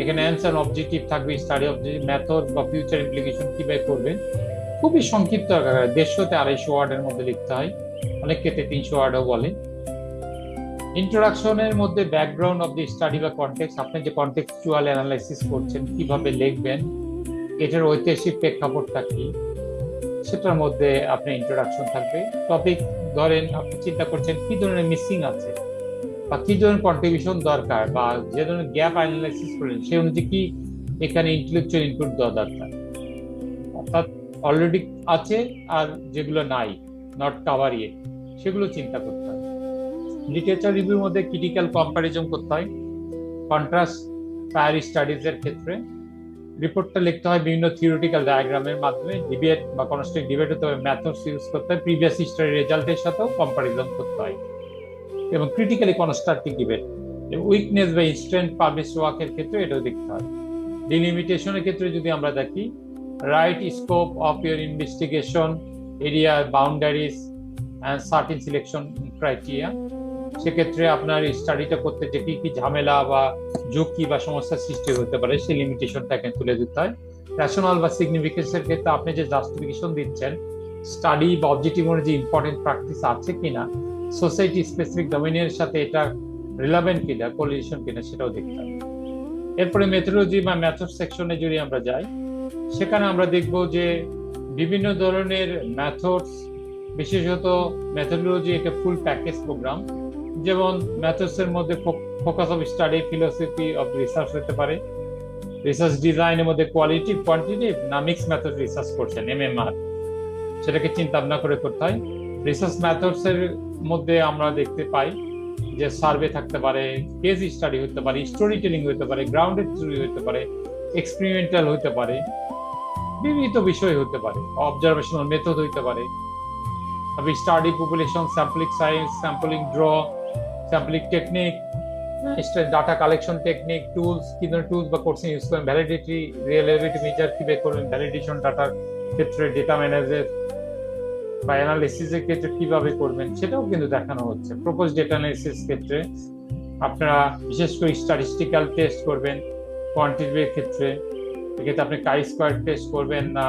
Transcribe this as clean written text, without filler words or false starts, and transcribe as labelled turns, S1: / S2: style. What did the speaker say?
S1: এখানে answer objective থাকবে, study objective, method বা ফিউচার ইমপ্লিকেশন কিভাবে করবেন, খুবই সংক্ষিপ্ত আকারে 150 থেকে 250 ওয়ার্ডের মধ্যে লিখতে হয়, অনেক ক্ষেত্রে 300 ওয়ার্ডও বলে। ইন্ট্রোডাকশনের মধ্যে ব্যাকগ্রাউন্ড অফ দি স্টাডি বা কনটেক্সট, আপনি যে কনটেক্সচুয়াল অ্যানালাইসিস করছেন, কিভাবে লিখবেন, এটার ঐতিহাসিক প্রেক্ষাপটটা কি, সেটার মধ্যে আপনার ইন্ট্রোডাকশন থাকবে। টপিক ধরেন আপনি চিন্তা করছেন কি ধরনের মিসিং আছে বা কি ধরনের কন্ট্রিবিউশন দরকার, বা যে ধরনের গ্যাপ অ্যানালাইসিস করলেন সেই অনুযায়ী কি এখানে ইন্টেলেকচুয়াল ইনপুট দেওয়া দরকার, অর্থাৎ অলরেডি আছে আর যেগুলো নাই, নট কাভার ইয়েট, সেগুলো চিন্তা করতে হয়। লিটারেচার রিভিউর মধ্যে ক্রিটিক্যাল কম্পারিজন করতে হয় কন্ট্রাস্ট প্রায়র স্টাডিজ এর ক্ষেত্রে। রিপোর্টটা লিখতে হয় বিভিন্ন থিওরিটিক্যাল ডায়াগ্রামের মাধ্যমে, ডিবেট বা কনস্ট্রাক্টিভ ডিবেট হতে হবে, মেথডস ইউজ করতে হয়, প্রিভিয়াস হিস্টরি রেজাল্টের সাথেও কম্পারিজন করতে হয়, এবং ক্রিটিক্যালি কনস্ট্রাকটিভ ডিবেট, উইকনেস বা ইনস্ট্যান্ট পাবলিশ ওয়ার্কের ক্ষেত্রে এটাও দেখতে হয়। ডিলিমিটেশনের ক্ষেত্রে যদি আমরা দেখি, right scope of your investigation, area boundaries and sardine selection criteria, সেক্ষেত্রে আপনার স্টাডিটা করতে যে কি কি ঝামেলা বা ঝুঁকি বা সমস্যার সৃষ্টি হতে পারে সেই লিমিটেশনটাকে তুলে দিতে হয়। রেশনাল বা সিগনিফিকেন্সের ক্ষেত্রে আপনি যে জাস্টিফিকেশন দিচ্ছেন, স্টাডি বা অবজেক্টিভ যে ইম্পর্টেন্ট প্র্যাকটিস আছে কিনা, সোসাইটি স্পেসিফিক ডোমেনের সাথে এটা রিলেভেন্ট কিনা, কোলিশন কিনা, সেটাও দেখতে হবে। এরপরে মেথোডোলজি বা মেথড সেকশনে যদি আমরা যাই, সেখানে আমরা দেখব যে বিভিন্ন ধরনের মেথডস, বিশেষত মেথোডোলজি একটা ফুল প্যাকেজ প্রোগ্রাম, যেমন মেথডস এর মধ্যে focus of study, philosophy of research হতে পারে, রিসার্চ ডিজাইনের মধ্যে কোয়ালিটিভ কোয়ান্টিটিভ না মিক্স মেথড রিসার্চ করছেন, এমএমআর, সেটাকে চিন্তা ভাবনা করে করতে হয়। রিসার্চ মেথডস এর মধ্যে আমরা দেখতে পাই যে সার্ভে থাকতে পারে, কেস স্টাডি হতে পারে, স্টোরি টেলিং হতে পারে, গ্রাউন্ডেড থিওরি হতে পারে, এক্সপেরিমেন্টাল হতে পারে, বিভিন্ন বিষয় হতে পারে, অবজারভেশনাল মেথড হতে পারে, study population, sampling science, sampling draw, sampling technique, data collection technique, tools, কি ধরনের টুলস বা কোর্সিং ইউজ করবেন, ভ্যালিডিটি রিলেভিটি মেজার কিভাবে করবেন, ভ্যালিডেশন ডাটার ক্ষেত্রে ডেটা ম্যানেজার বা অ্যানালিসিসের ক্ষেত্রে কিভাবে করবেন, সেটাও কিন্তু দেখানো হচ্ছে। প্রপোজ ডেটা অ্যানালিসিস ক্ষেত্রে আপনারা বিশেষ করে স্ট্যাটিস্টিক্যাল টেস্ট করবেন, কোয়ান্টিটিভ ক্ষেত্রে এক্ষেত্রে আপনি কাই স্কোয়ার টেস্ট করবেন না